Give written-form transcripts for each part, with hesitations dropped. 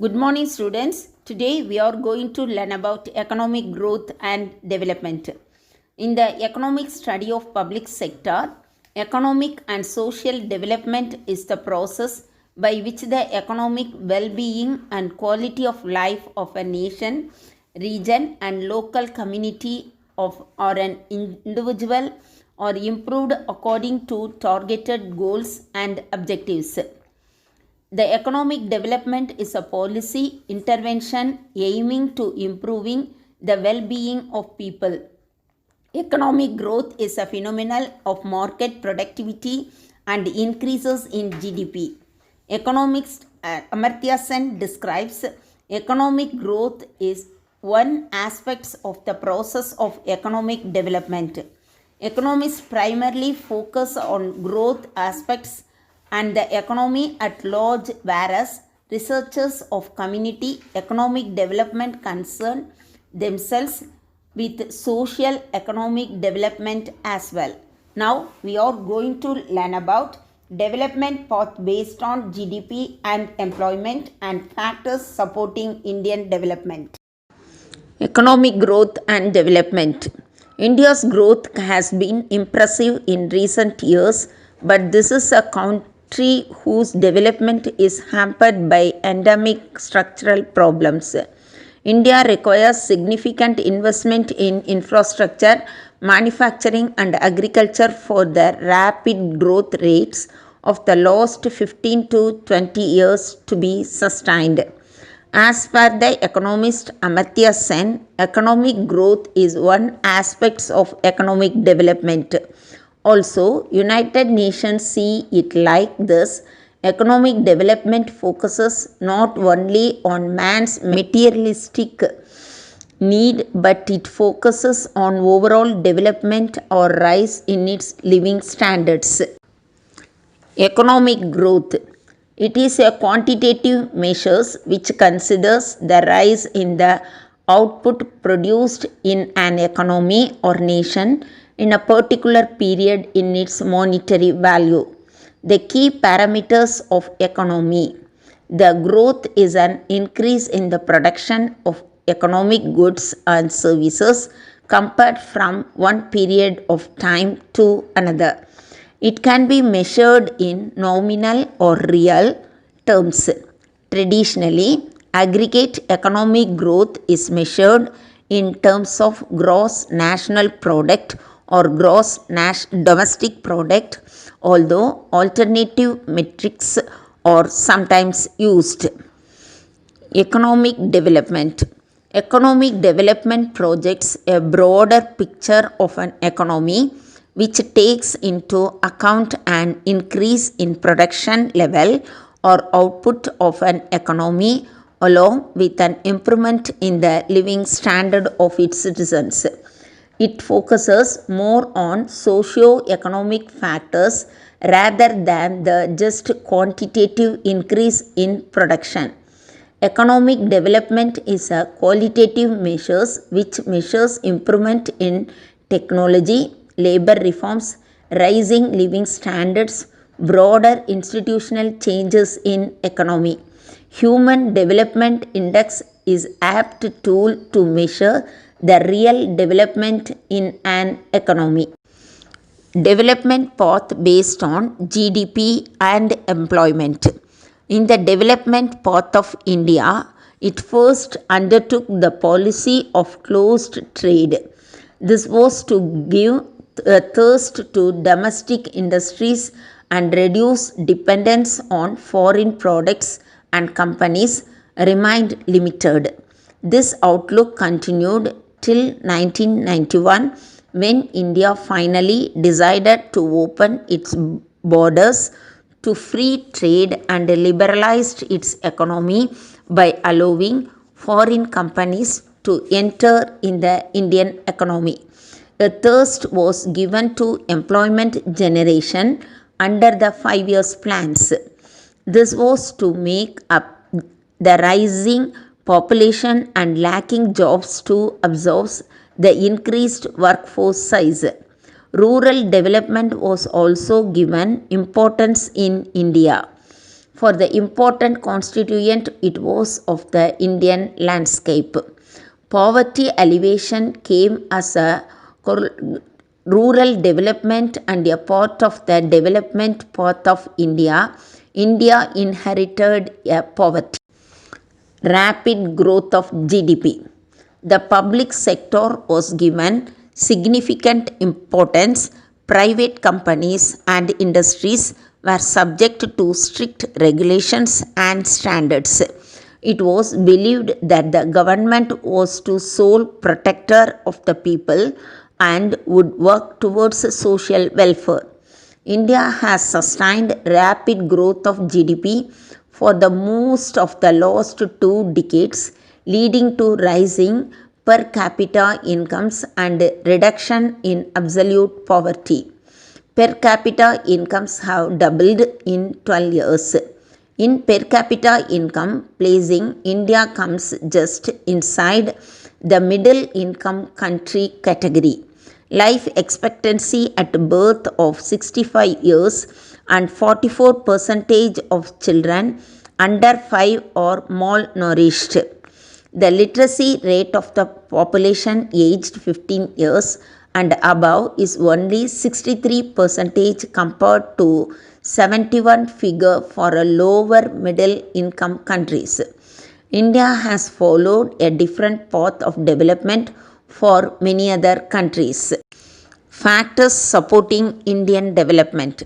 Good morning, students. Today we are going to learn about economic growth and development. In the economic study of public sector, economic and social development is the process by which the economic well-being and quality of life of a nation, region, and local community of or an individual are improved according to targeted goals and objectives. The economic development is a policy intervention aiming to improving the well-being of people. Economic growth is a phenomenon of market productivity and increases in GDP. Economist Amartya Sen describes economic growth is one aspect of the process of economic development. Economists primarily focus on growth aspects and the economy at large, whereas researchers of community economic development concern themselves with social economic development as well. Now we are going to learn about development path based on GDP and employment and factors supporting Indian development. Economic growth and development. India's growth has been impressive in recent years, but this is a country whose development is hampered by endemic structural problems. India requires significant investment in infrastructure, manufacturing, and agriculture for the rapid growth rates of the last 15 to 20 years to be sustained. As per the economist Amartya Sen, economic growth is one aspect of economic development. Also, United Nations see it like this. Economic development focuses not only on man's materialistic need, but it focuses on overall development or rise in its living standards. Economic growth. It is a quantitative measure which considers the rise in the output produced in an economy or nation in a particular period in its monetary value. The key parameters of economy. The growth is an increase in the production of economic goods and services compared from one period of time to another. It can be measured in nominal or real terms. Traditionally, aggregate economic growth is measured in terms of gross national product or gross domestic product, although alternative metrics are sometimes used. Economic development. Economic development projects a broader picture of an economy which takes into account an increase in production level or output of an economy along with an improvement in the living standard of its citizens. It focuses more on socio-economic factors rather than the just quantitative increase in production. Economic development is a qualitative measure which measures improvement in technology, labor reforms, rising living standards, broader institutional changes in economy. Human Development Index is apt tool to measure the real development in an economy. Development path based on GDP and employment. In the development path of India, it first undertook the policy of closed trade. This was to give a thirst to domestic industries and reduce dependence on foreign products and companies remained limited. This outlook continued till 1991 when India finally decided to open its borders to free trade and liberalized its economy by allowing foreign companies to enter in the Indian economy. A thirst was given to employment generation under the 5 years plans. This was to make up the rising population and lacking jobs to absorb the increased workforce size. Rural development was also given importance in India. for the important constituent it was of the Indian landscape. Poverty alleviation came as a rural development and a part of the development path of India. India inherited a poverty. Rapid growth of GDP. The public sector was given significant importance. Private companies and industries were subject to strict regulations and standards. It was believed that the government was the sole protector of the people and would work towards social welfare. India has sustained rapid growth of GDP for the most of the last 2 decades, leading to rising per capita incomes and reduction in absolute poverty. Per capita incomes have doubled in 12 years. In per capita income, placing India comes just inside the middle income country category. Life expectancy at birth of 65 years and 44% of children under 5 are malnourished. The literacy rate of the population aged 15 years and above is only 63% compared to 71 figure for a lower middle income countries. India has followed a different path of development for many other countries. Factors supporting Indian development.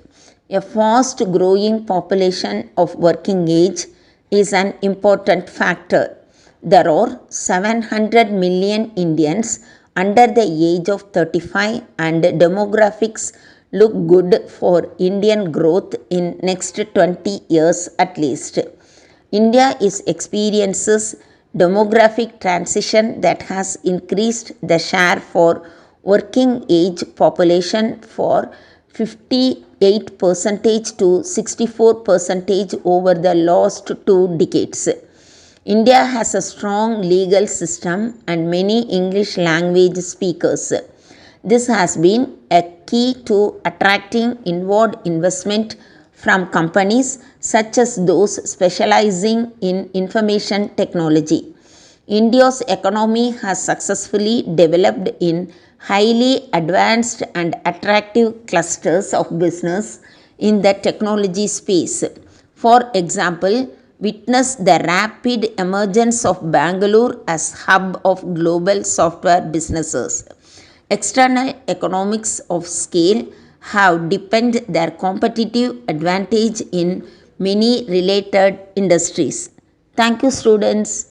A fast growing population of working age is an important factor. There are 700 million Indians under the age of 35 and demographics look good for Indian growth in next 20 years at least. India is experiences demographic transition that has increased the share for working age population for 58% to 64% over the last 2 decades. India has a strong legal system and many English language speakers. This has been a key to attracting inward investment from companies such as those specializing in information technology. India's economy has successfully developed in highly advanced and attractive clusters of business in the technology space. For example, witness the rapid emergence of Bangalore as hub of global software businesses. External economics of scale have deepened their competitive advantage in many related industries. Thank you, students.